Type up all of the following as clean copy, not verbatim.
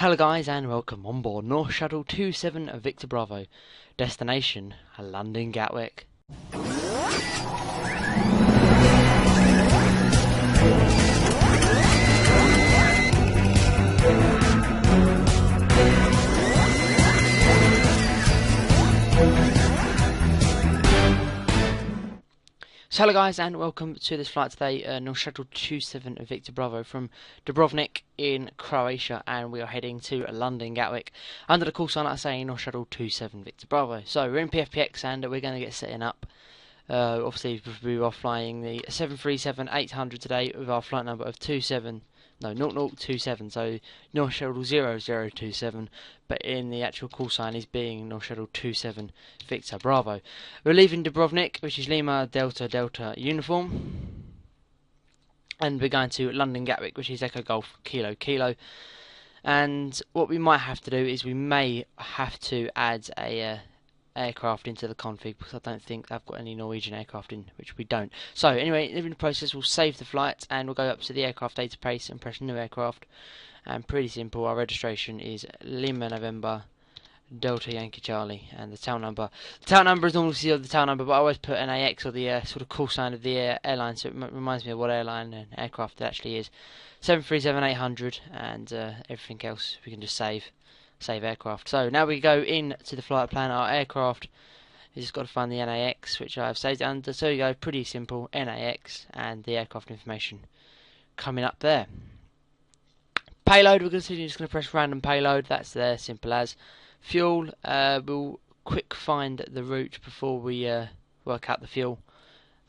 Hello guys and welcome on board North Shuttle 27 Victor Bravo. Destination London Gatwick. So hello guys and welcome to this flight today, North Shuttle 27 Victor Bravo from Dubrovnik in Croatia, and we are heading to London Gatwick under the call sign like I say, North Shuttle 27 Victor Bravo. So we're in PFPX and we're going to get setting up. Obviously we are flying the 737-800 today with our flight number of 0027, so North Shuttle 0027, but in the actual call sign is being North Shuttle 27 Victor Bravo. We're leaving Dubrovnik, which is Lima Delta Delta uniform, and we're going to London Gatwick, which is Echo Golf Kilo Kilo. And what we might have to do is we may have to add a aircraft into the config, because I don't think I've got any Norwegian aircraft in, which we don't. So anyway, in the process we'll save the flight and we'll go up to the aircraft database and press new aircraft, and pretty simple, our registration is Lima November Delta Yankee Charlie, and the tail number is normally the tail number, but I always put NAX or the sort of call sign of the airline, so it reminds me of what airline and aircraft it actually is. 737-800, and everything else we can just save aircraft. So now we go in to the flight plan. Our aircraft, you just got to find the NAX, which I have saved under. So you go, pretty simple, NAX and the aircraft information coming up there. Payload, we're just going to press random payload. That's there, simple as. Fuel, we'll quick find the route before we work out the fuel.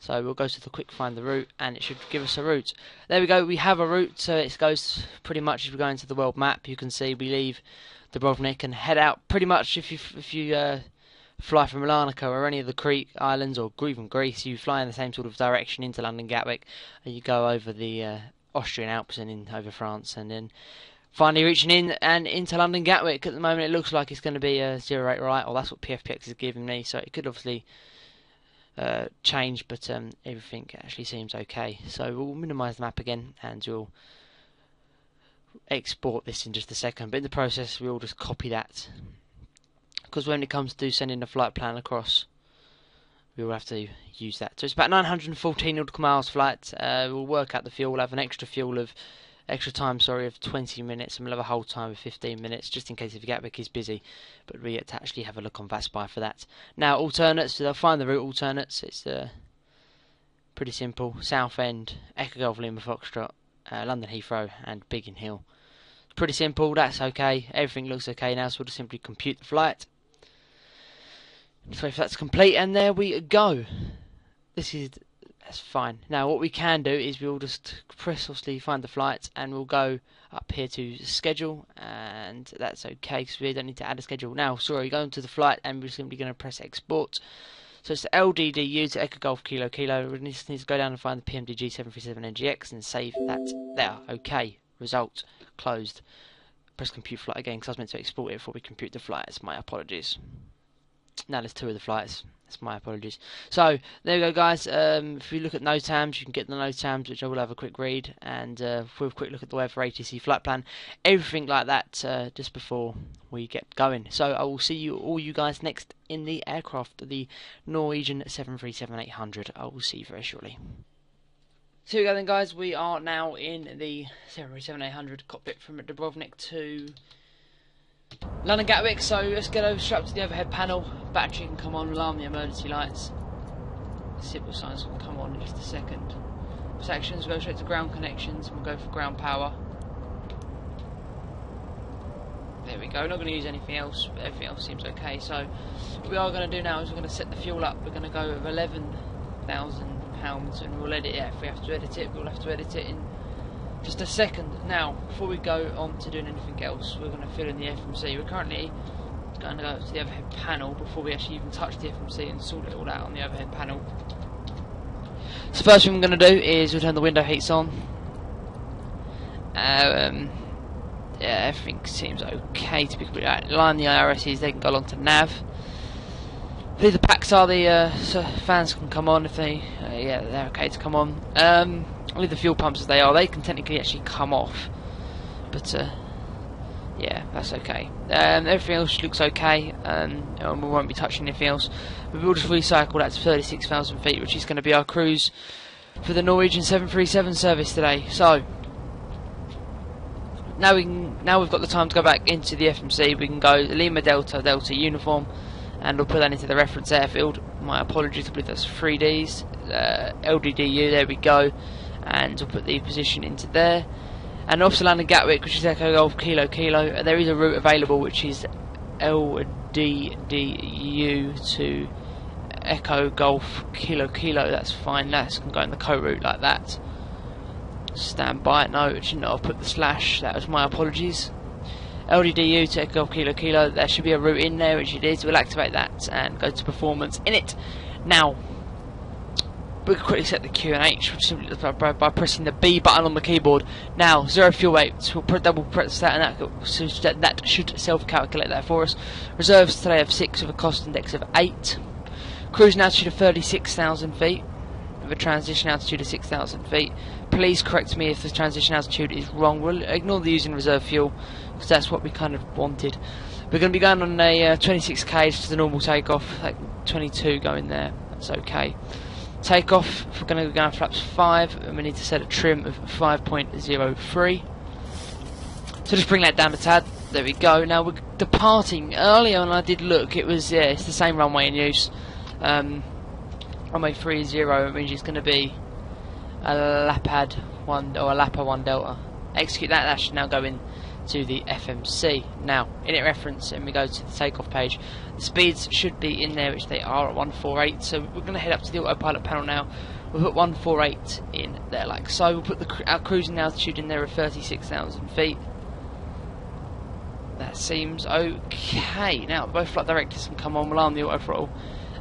So we'll go to the quick find the route, and it should give us a route. There we go, we have a route. So it goes pretty much, if we go into the world map, you can see we leave Dubrovnik and head out pretty much. If you fly from Larnaca or any of the Crete Islands or even Greece, you fly in the same sort of direction into London Gatwick, and you go over the Austrian Alps and in over France, and then finally reaching in and into London Gatwick. At the moment it looks like it's going to be a 08 right, or that's what PFPX is giving me, so it could obviously change, but everything actually seems okay. So we'll minimise the map again and we'll export this in just a second, but in the process we'll just copy that, because when it comes to sending the flight plan across we will have to use that. So it's about 914 nautical miles flight. We'll work out the fuel. We'll have an extra time of 20 minutes, and we'll have a hold time of 15 minutes just in case if Gatwick is busy, but we get to actually have a look on VASPI for that. Now alternates, so they'll find the route alternates. It's pretty simple: Southend, Echo Golf Lima Foxtrot, London Heathrow and Biggin Hill. Pretty simple, that's okay. Everything looks okay now, so we'll just simply compute the flight. So if that's complete, and there we go. That's fine. Now what we can do is we'll just press, obviously, find the flight, and we'll go up here to schedule, and that's okay because we don't need to add a schedule. Now, sorry, going to the flight, and we're simply going to press export. So it's the LDDU to Echo Golf Kilo Kilo. We just need to go down and find the PMDG 737NGX and save that there. Okay, result closed. Press compute flight again because I was meant to export it before we compute the flight. It's my apologies. Now there's two of the flights. That's my apologies. So there we go, guys. If you look at NOTAMs, you can get the NOTAMs, which I will have a quick read, and we'll have a quick look at the weather, ATC flight plan, everything like that, just before we get going. So I will see all you guys next in the aircraft, the Norwegian 737-800. I will see you very shortly. So here we go then, guys. We are now in the 737-800 cockpit from Dubrovnik to London Gatwick. So let's get over straight up to the overhead panel. Battery can come on, alarm the emergency lights. Signal signs can come on in just a second. Sections, we'll go straight to ground connections, and we'll go for ground power. There we go. We're not going to use anything else, but everything else seems okay. So what we are going to do now is we're going to set the fuel up. We're going to go with £11,000, and we'll edit it. If we have to edit it, we'll have to edit it in just a second. Now, before we go on to doing anything else, we're going to fill in the FMC. We're currently going to go to the overhead panel before we actually even touch the FMC and sort it all out on the overhead panel. So first thing we're going to do is we'll turn the window heats on. Yeah, everything seems okay to be completely right. Line the IRSs, they can go along to nav. The packs are the fans can come on if they, yeah, they're okay to come on. Leave the fuel pumps as they are. They can technically actually come off, but yeah, that's okay. Everything else looks okay, and we won't be touching anything else. But we'll just recycle that to 36,000 feet, which is going to be our cruise for the Norwegian 737 service today. So now we've got the time to go back into the FMC. We can go Lima Delta Delta uniform, and we'll put that into the reference airfield. My apologies, I believe that's 3Ds, LDDU. There we go, and we'll put the position into there. And Officer London Gatwick, which is Echo Golf Kilo Kilo. There is a route available, which is LDDU to Echo Golf Kilo Kilo. That's fine. That's can go in the co-route like that. Stand by. No, it should not have put the slash. That was my apologies. LDDU to Echo Golf Kilo Kilo. There should be a route in there, which it is. We'll activate that and go to performance in it. Now, we can quickly set the QNH simply by pressing the B button on the keyboard. Now, 0 fuel weight, we'll double press that, and that should self-calculate that for us. Reserves today have 6 with a cost index of 8. Cruising altitude of 36,000 feet with a transition altitude of 6,000 feet. Please correct me if the transition altitude is wrong. We'll ignore the using reserve fuel because that's what we kind of wanted. We're going to be going on a 26k to the normal takeoff, like 22 going there. That's okay. Takeoff, if we're going to go down flaps 5, and we need to set a trim of 5.03. So just bring that down a tad. There we go. Now we're departing. Earlier when I did look, it was it's the same runway in use. Runway 30, it means it's going to be a Lapad 1 or a Lapa 1 Delta. Execute that. That should now go in to the FMC. Now, init reference, and we go to the takeoff page. The speeds should be in there, which they are at 148. So we're going to head up to the autopilot panel now. We'll put 148 in there, like so. We'll put our cruising altitude in there of 36,000 feet. That seems okay. Now, both flight directors can come on. We'll arm the auto throttle,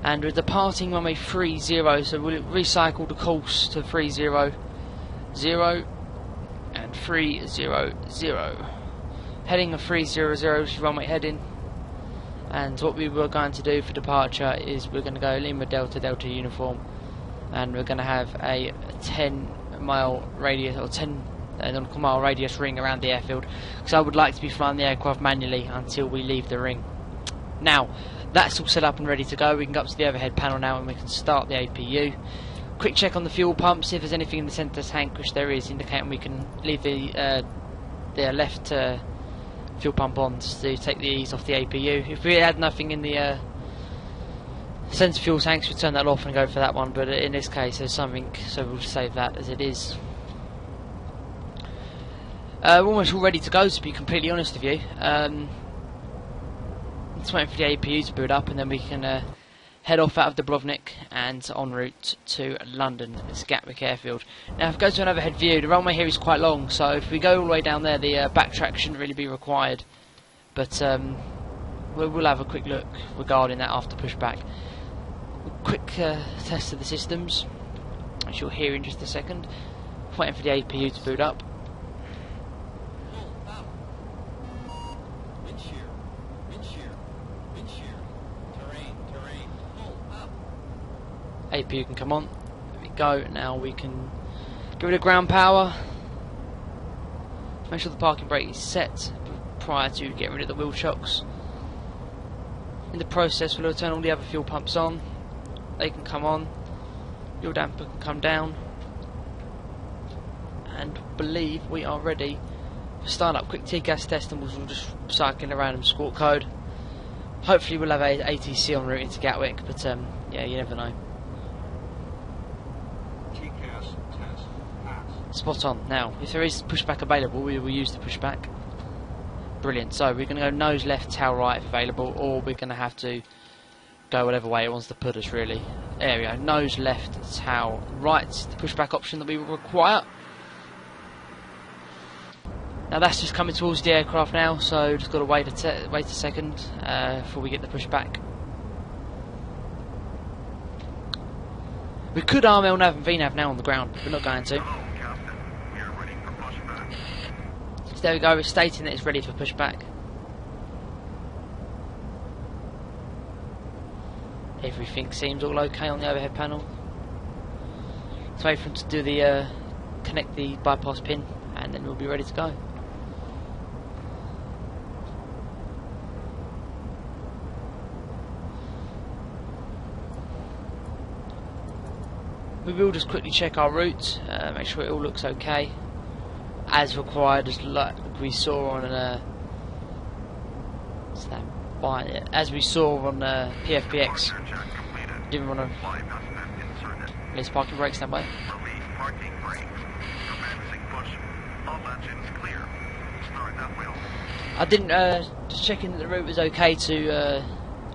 and we're departing runway 30. So we'll recycle the course to 30, 0, and 300. Heading of 300, which is runway heading. And what we were going to do for departure is we're going to go Lima Delta Delta uniform, and we're going to have a 10-mile radius or 10 nautical mile radius ring around the airfield, because I would like to be flying the aircraft manually until we leave the ring. Now that's all set up and ready to go. We can go up to the overhead panel now and we can start the APU. Quick check on the fuel pump, see if there's anything in the centre tank, which there is, indicating we can leave the left fuel pump on to take the ease off the APU. If we had nothing in the centre fuel tanks, we'd turn that off and go for that one, but in this case there's something, so we'll save that as it is. We're almost all ready to go, to be completely honest with you. Just waiting for the APU to boot up, and then we can head off out of Dubrovnik and en route to London, it's Gatwick Airfield. Now if we go to an overhead view, the runway here is quite long, so if we go all the way down there, the backtrack shouldn't really be required, but we'll have a quick look regarding that after pushback. Quick test of the systems, which you'll hear in just a second. Waiting for the APU to boot up. APU can come on. There we go. Now we can get rid of ground power. Make sure the parking brake is set prior to getting rid of the wheel shocks. In the process, we'll turn all the other fuel pumps on. They can come on. Fuel damper can come down. And believe we are ready for start up. Quick T-gas test, and we'll just cycling around and squawk code. Hopefully we'll have a ATC en route into Gatwick, but yeah, you never know. Spot on. Now, if there is pushback available, we will use the pushback. Brilliant. So we're going to go nose left, tail right if available, or we're going to have to go whatever way it wants to put us, really. There we go. Nose left, tail right, the pushback option that we will require. Now that's just coming towards the aircraft now, so just got to wait a second before we get the pushback. We could arm LNAV and VNAV now on the ground, but we're not going to. So there we go, it's stating that it's ready for pushback. Everything seems all okay on the overhead panel. Let's wait for him to do the connect the bypass pin, and then we'll be ready to go. We will just quickly check our route, make sure it all looks okay, as required, as like we saw on as we saw on PFPX. Didn't want to release parking brakes that way. I didn't just checking that the route was okay to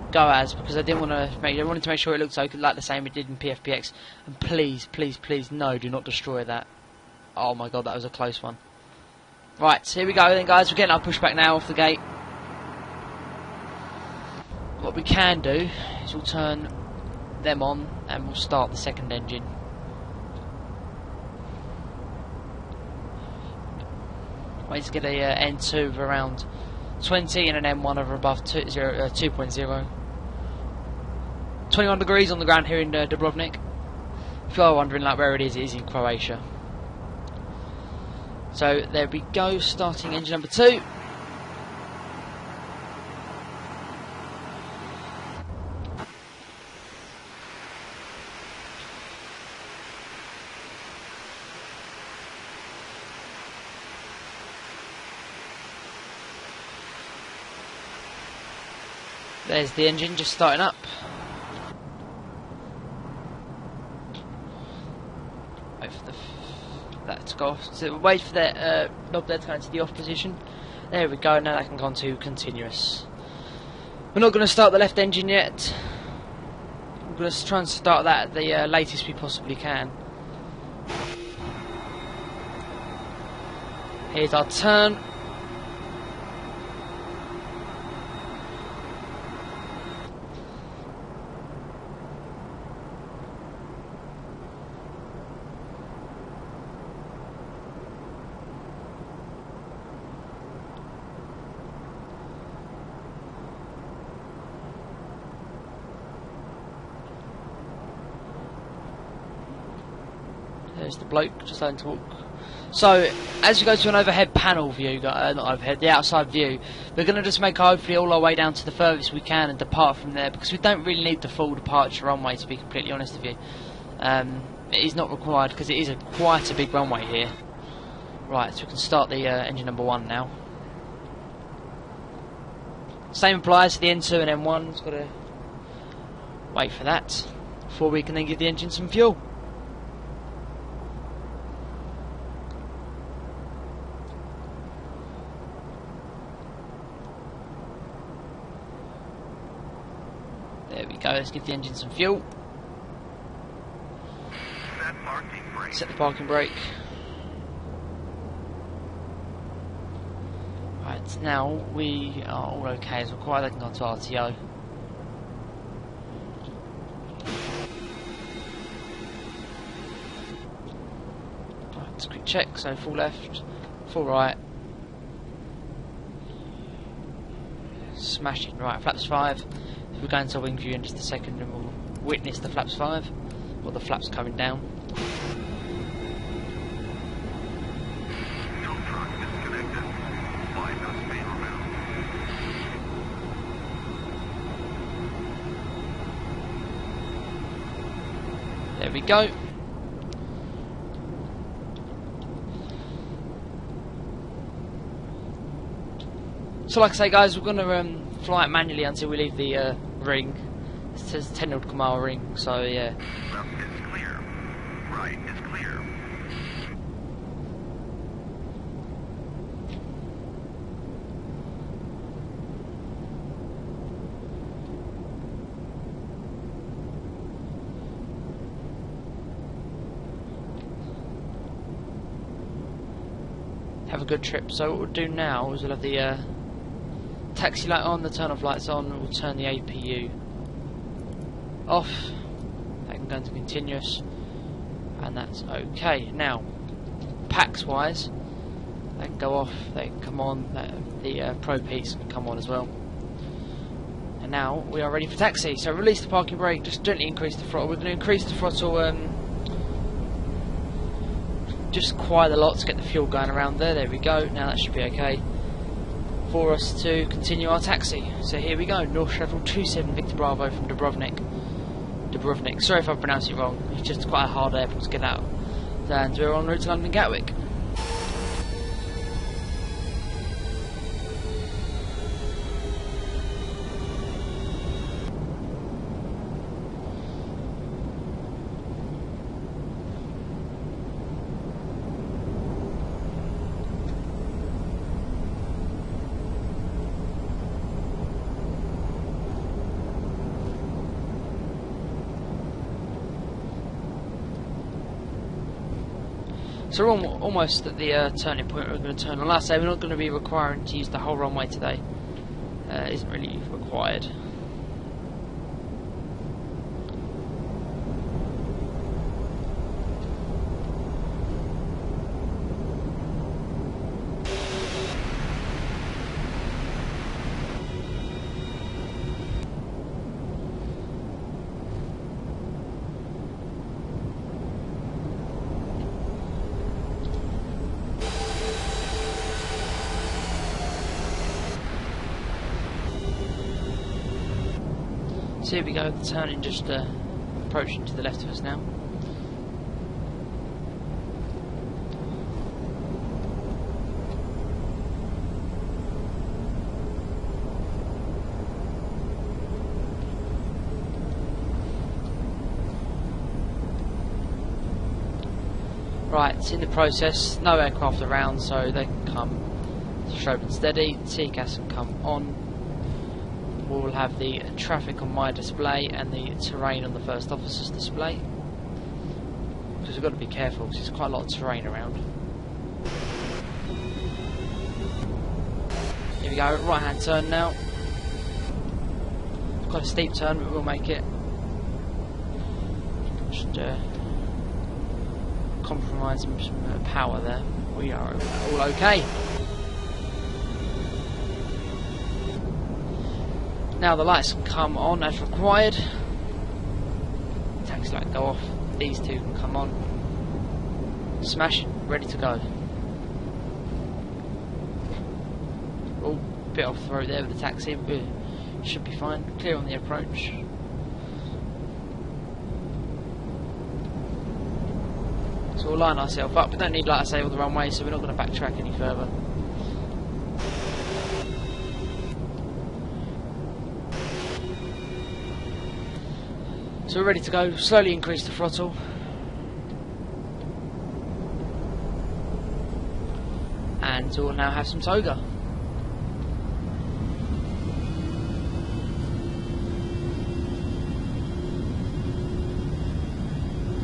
go as, because I didn't want to I wanted to make sure it looks okay, like the same it did in PFPX. And please, please, please, no, do not destroy that. Oh my god, that was a close one. Right, here we go then, guys. We're getting our pushback now off the gate. What we can do is we'll turn them on and we'll start the second engine. Wait to get a N2 of around 20 and an M1 of above 2.0. 21 degrees on the ground here in Dubrovnik. If you are wondering like where it is in Croatia. So there we go, starting engine number 2. There's the engine just starting up. Wait for that to go off. So wait for that knob there to go into the off position. There we go. Now that can go on to continuous. We're not going to start the left engine yet. We're going to try and start that at the latest we possibly can. Here's our turn. There's the bloke just starting to walk. So, as we go to an overhead panel view, not overhead, the outside view, we're going to just make hopefully all our way down to the furthest we can and depart from there, because we don't really need the full departure runway, to be completely honest with you. It is not required because it is quite a big runway here. Right, so we can start the engine number 1 now. Same applies to the N2 and M1. It's got to wait for that before we can then give the engine some fuel. There we go, let's give the engine some fuel. Set the parking brake. Right, now we are all okay as required. I can go on to RTO. Right, let's quick check. So full left, full right. Smashing. Right, flaps 5. We're going to wing view in just a second and we'll witness the flaps 5, or the flaps coming down. There we go. So like I say, guys, we're going to fly it manually until we leave the ring. It says 10 nautical mile ring, so yeah. Left is clear. Right is clear. Have a good trip. So what we'll do now is we'll have the taxi light on, the turn off lights on, and we'll turn the APU off. That can go into continuous, and that's okay. Now, packs wise, they can go off, they can come on, the Pro Peaks can come on as well. And now we are ready for taxi. So release the parking brake, just gently increase the throttle. We're going to increase the throttle just quite a lot to get the fuel going around there. There we go. Now that should be okay for us to continue our taxi. So here we go, North Shuttle 27 Victor Bravo from Dubrovnik. Dubrovnik. Sorry if I pronounced it wrong, it's just quite a hard airport to get out. And we're en route to London Gatwick. So we're almost at the turning point. We're going to turn on. Like I say, we're not going to be requiring to use the whole runway today. It isn't really required. So here we go, the turning just approaching to the left of us now. Right, it's in the process, no aircraft around, so they can come straight and steady, TCAS can come on. We'll have the traffic on my display and the terrain on the first officer's display, because we've got to be careful because there's quite a lot of terrain around. Here we go, right hand turn now. Quite a steep turn, but we'll make it. Just compromising some power there. We are all okay. Now the lights can come on as required. Taxi light go off. These two can come on. Smashing, ready to go. Oh, bit off the road there with the taxi, but should be fine. Clear on the approach. So we'll line ourselves up. We don't need, like I say, all the runway, so we're not going to backtrack any further. So we're ready to go. Slowly increase the throttle. And we'll now have some toga.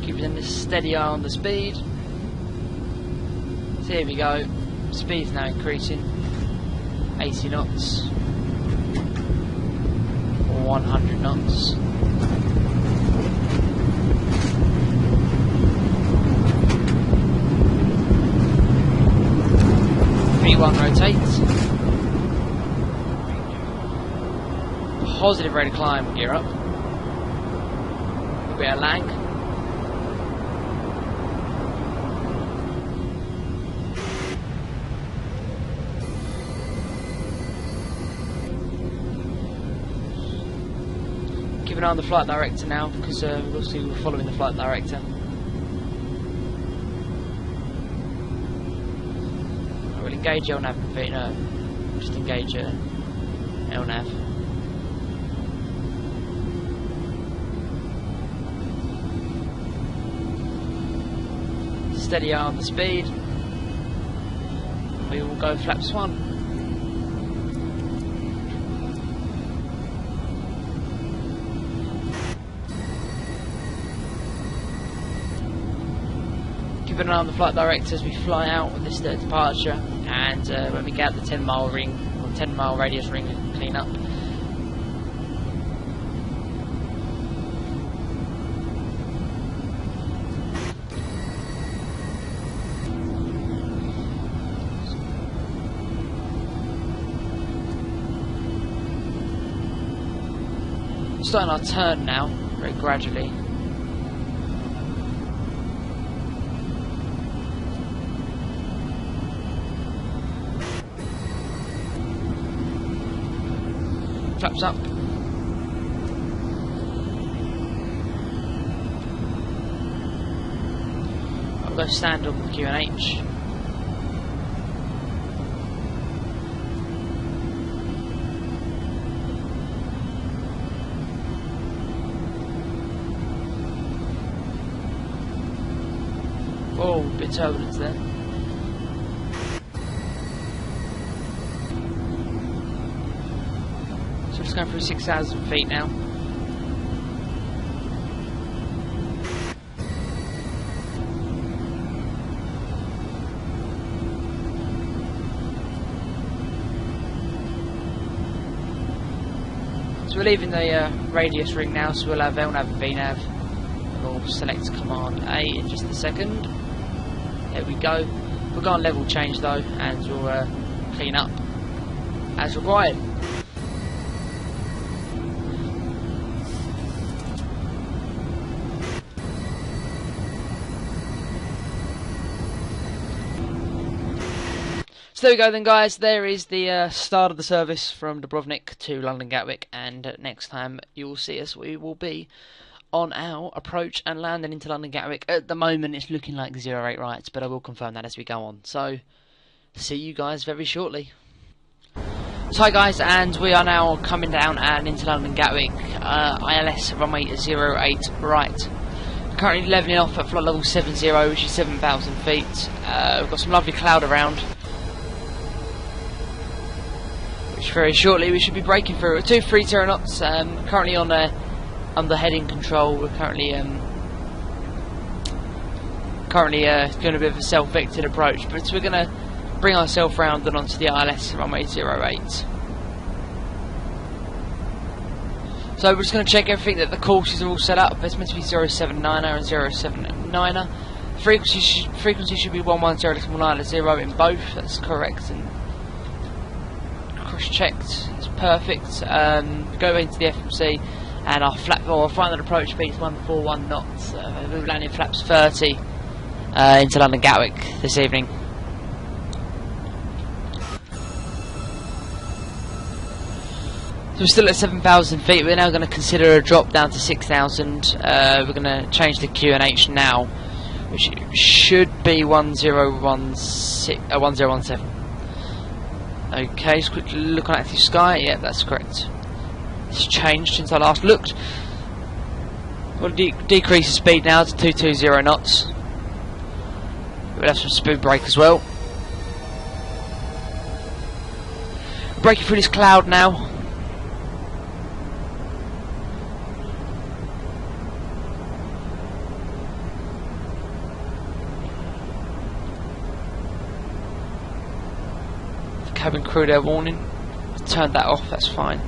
Keeping a steady eye on the speed. So here we go. Speed's now increasing. 80 knots. 100 knots. V1 rotates. Positive rate of climb, gear up. A bit of lag. Keep an eye on the flight director now, because obviously we're following the flight director. Engage LNAV, no, just engage LNAV. Steady eye on the speed. We will go flaps 1. Keep an eye on the flight director as we fly out with this departure. And when we get out the 10-mile ring, or 10-mile radius ring, we can clean up. Starting our turn now, very gradually. Flaps up. We'll go stand on QNH. Oh, bit of turbulence there. So just going through 6,000 feet now. So we're leaving the radius ring now, so we'll have LNAV and VNAV. We'll select Command A in just a second. There we go. We'll go on level change though, and we'll clean up as required. So there we go then, guys. There is the start of the service from Dubrovnik to London Gatwick, and next time you will see us, we will be on our approach and landing into London Gatwick. At the moment it's looking like 08 rights, but I will confirm that as we go on. So see you guys very shortly. So hi guys, and we are now coming down and into London Gatwick, ILS runway 08 right. Currently levelling off at flight level 70, which is 7,000 feet. We've got some lovely cloud around, which very shortly we should be breaking through. 230 knots, currently on under heading control. We're currently doing a bit of a self-vectored approach, but we're going to bring ourselves round and onto the ILS runway 08. So we're just going to check everything that the courses are all set up. It's meant to be 079er and 079er. Frequency should be 110.0 in both. That's correct and cross-checked. It's perfect. Go into the FMC. And our final approach speed is 141 knots. We're landing flaps 30 into London Gatwick this evening. So we're still at 7,000 feet. We're now going to consider a drop down to 6,000. We're going to change the QNH now, which should be 1017. Okay, just quickly look on active sky. Yeah, that's correct. It's changed since I last looked. We'll decrease the speed now to 220 knots. We'll have some speed brake as well. Breaking through this cloud now. The cabin crew there warning. Turn that off, that's fine.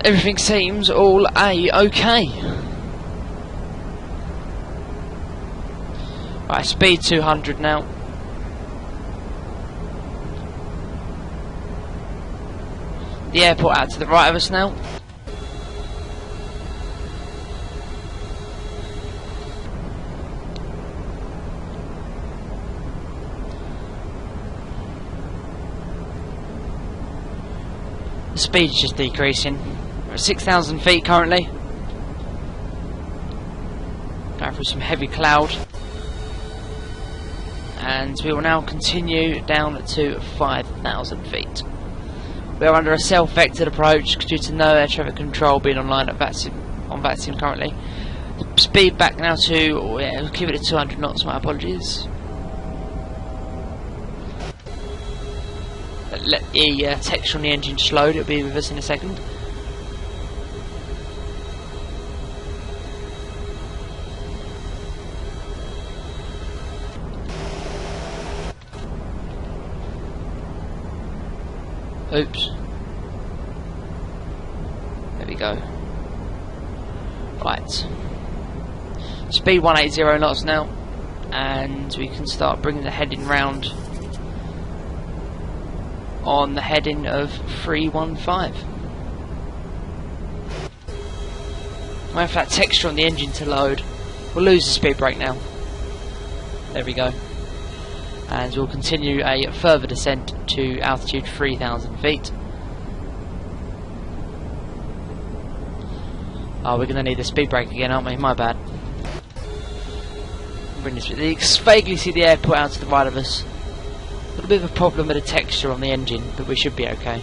Everything seems all A-okay. Right, speed 200 now. The airport out to the right of us now. The speed's just decreasing. We're at 6,000 feet currently. Going through some heavy cloud. And we will now continue down to 5,000 feet. We are under a self-vectored approach due to no air traffic control being online at VATSIM currently. Speed back now to, we'll keep it at 200 knots, my apologies. Let the texture on the engine just load, it'll be with us in a second. Oops. There we go. Right. Speed 180 knots now, and we can start bringing the heading round on the heading of 315. Wait for that texture on the engine to load. We'll lose the speed brake now. There we go. And we'll continue a further descent to altitude 3,000 feet. Oh, we're going to need a speed brake again, aren't we? My bad. bring this. You can vaguely see the airport out to the right of us. A little bit of a problem with the texture on the engine, but we should be okay.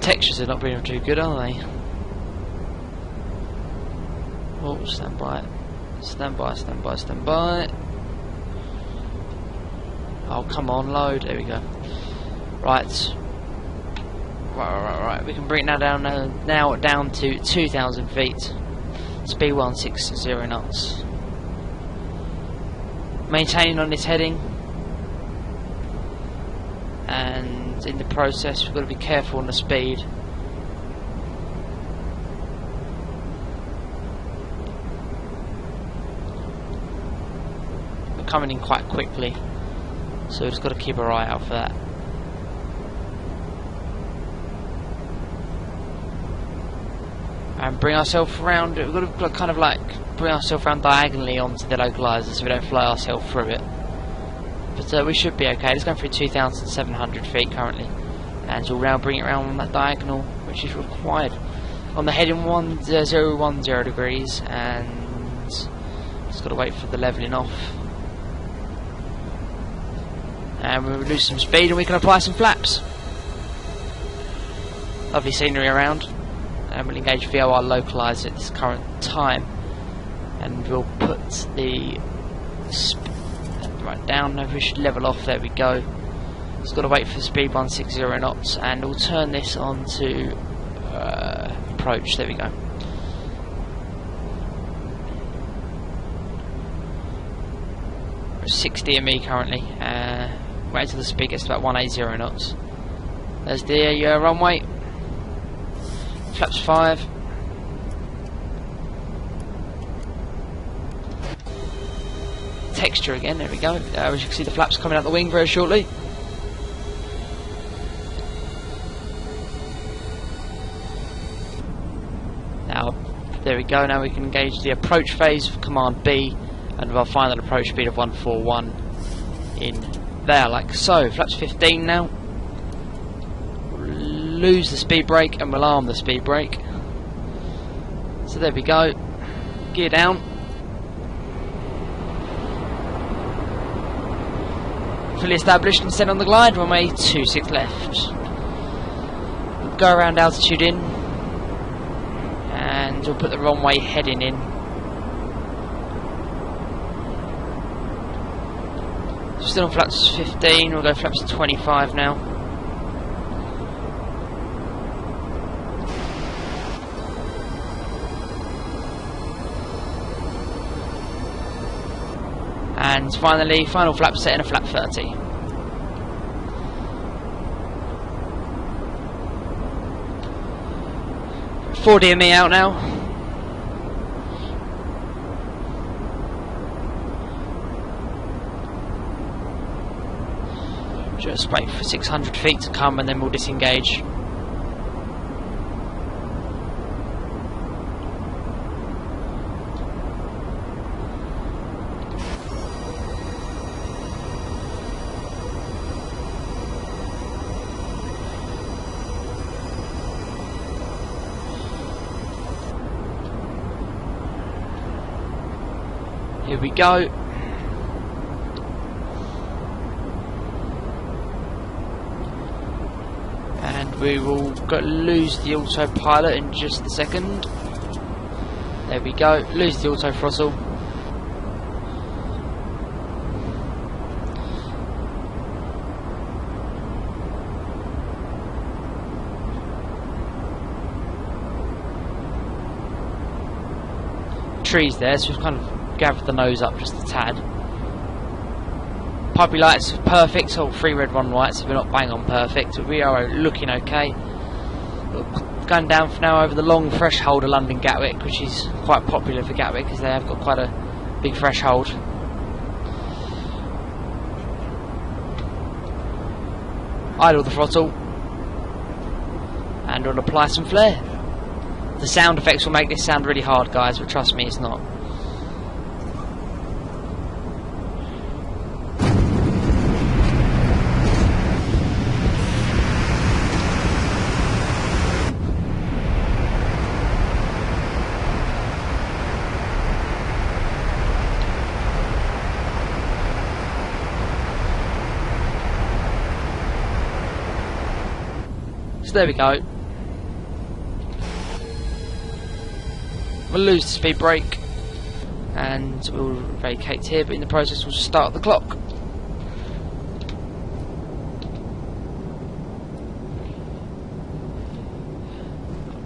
Textures are not being too good, are they? Oh, stand by. Stand by, stand by, stand by. Oh, come on, load. There we go. Right. Right. We can bring it now down to 2,000 feet. Speed 160 knots. Maintaining on this heading. And in the process, we've got to be careful on the speed. We're coming in quite quickly, so we've just got to keep our eye out for that. And bring ourselves around. We've got to kind of like bring ourselves around diagonally onto the localizer so we don't fly ourselves through it. But we should be okay. It's going through 2,700 feet currently, and we'll now bring it around on that diagonal, which is required. On the heading 1010 degrees, and just got to wait for the levelling off. And we'll lose some speed, and we can apply some flaps. Lovely scenery around. And we'll engage VRYR localizer at this current time, and we'll put the right down. Now we should level off. There we go. Just got to wait for speed 160 knots, and we'll turn this on to approach. There we go. We're 60 ME currently. Wait till the speed gets to about 180 knots. There's the runway. Flaps 5. Texture again, there we go. As you can see, the flaps coming out the wing very shortly. Now, there we go. Now we can engage the approach phase of Command B, and with our final approach speed of 141 in there, like so. Flaps 15 now. Lose the speed brake, and we'll arm the speed brake. So there we go. Gear down. Fully established and set on the glide. Runway 26 left. We'll go around altitude in, and we'll put the runway heading in. Still on flaps 15. We'll go flaps 25 now. And finally, final flap set in a flap 30. Four DME out now. Just wait for 600 feet to come, and then we'll disengage. Here we go. And we will lose the autopilot in just a second. There we go. Lose the auto throttle. Trees there, so we've kind of gathered the nose up just a tad. Pipey lights perfect, all 3 red 1 white, so we're not bang on perfect, but we are looking okay. We're going down for now over the long threshold of London Gatwick, which is quite popular for Gatwick because they have got quite a big threshold. Idle the throttle, and we'll apply some flare. The sound effects will make this sound really hard, guys, but trust me, it's not. So there we go. We'll lose the speed brake and we'll vacate here, but in the process we'll start the clock.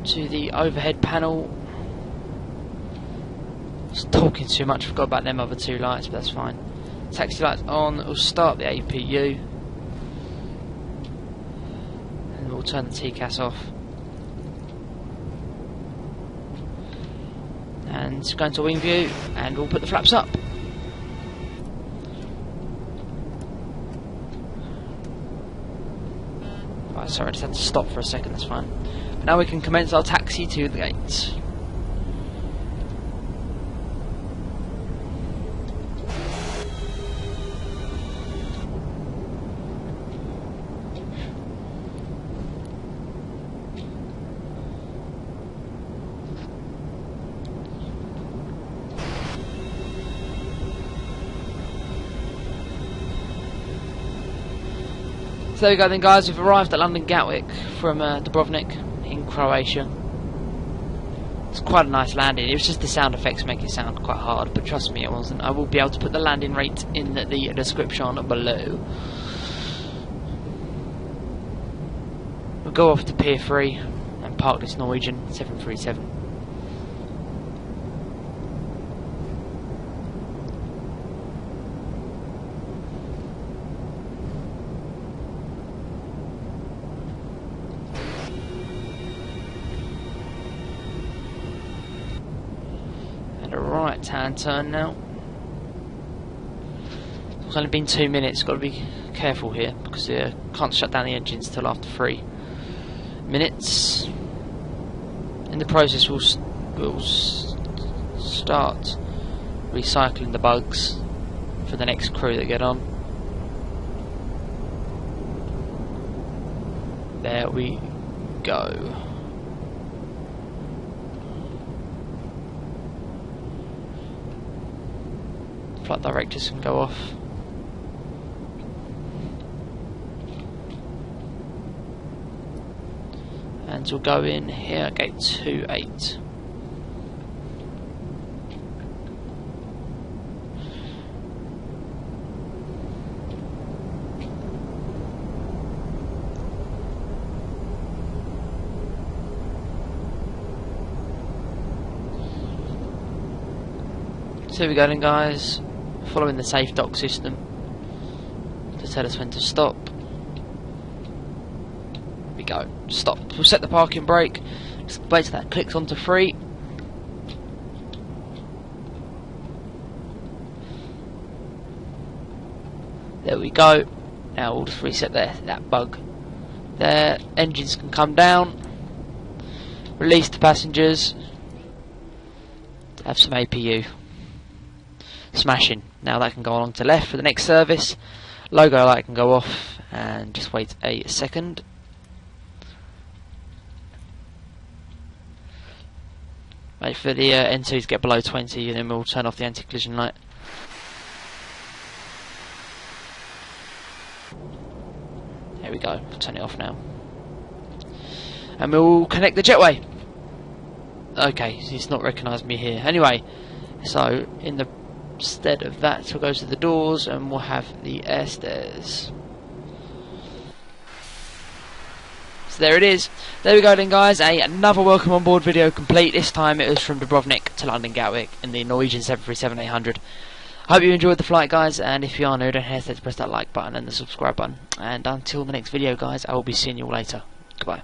To the overhead panel. I was talking too much, forgot about them other two lights, but that's fine. Taxi lights on, we'll start the APU and we'll turn the TCAS off and go into wing view and we'll put the flaps up. Right, sorry, I just had to stop for a second, that's fine. But now we can commence our taxi to the gates. So there we go then guys, we've arrived at London Gatwick from Dubrovnik in Croatia. It's quite a nice landing. It was just the sound effects make it sound quite hard, but trust me it wasn't. I will be able to put the landing rate in the description below. We'll go off to Pier 3 and park this Norwegian 737. Right hand turn now. It's only been 2 minutes, got to be careful here because can't shut down the engines till after 3 minutes. In the process we'll start recycling the bugs for the next crew that get on. There we go. Flight directors can go off. And we'll go in here at gate 28. So here we go then guys, following the safe dock system to tell us when to stop. Here we go, stop. We'll set the parking brake, just wait till that clicks onto 3. There we go. Now we'll just reset that bug. There, engines can come down. Release the passengers. Have some APU. Smashing. Now that can go along to left for the next service. Logo light can go off and just wait a second. Wait for the N2 to get below 20 and then we'll turn off the anti-collision light. There we go, turn it off now. And we'll connect the jetway. Okay, he's not recognised me here. Anyway, so in the instead of that, we'll go to the doors and we'll have the air stairs. So there it is. There we go then guys, another welcome on board video complete. This time it was from Dubrovnik to London Gatwick in the Norwegian 737-800. I hope you enjoyed the flight guys, and if you are new, don't hesitate to press that like button and the subscribe button. And until the next video guys, I will be seeing you all later. Goodbye.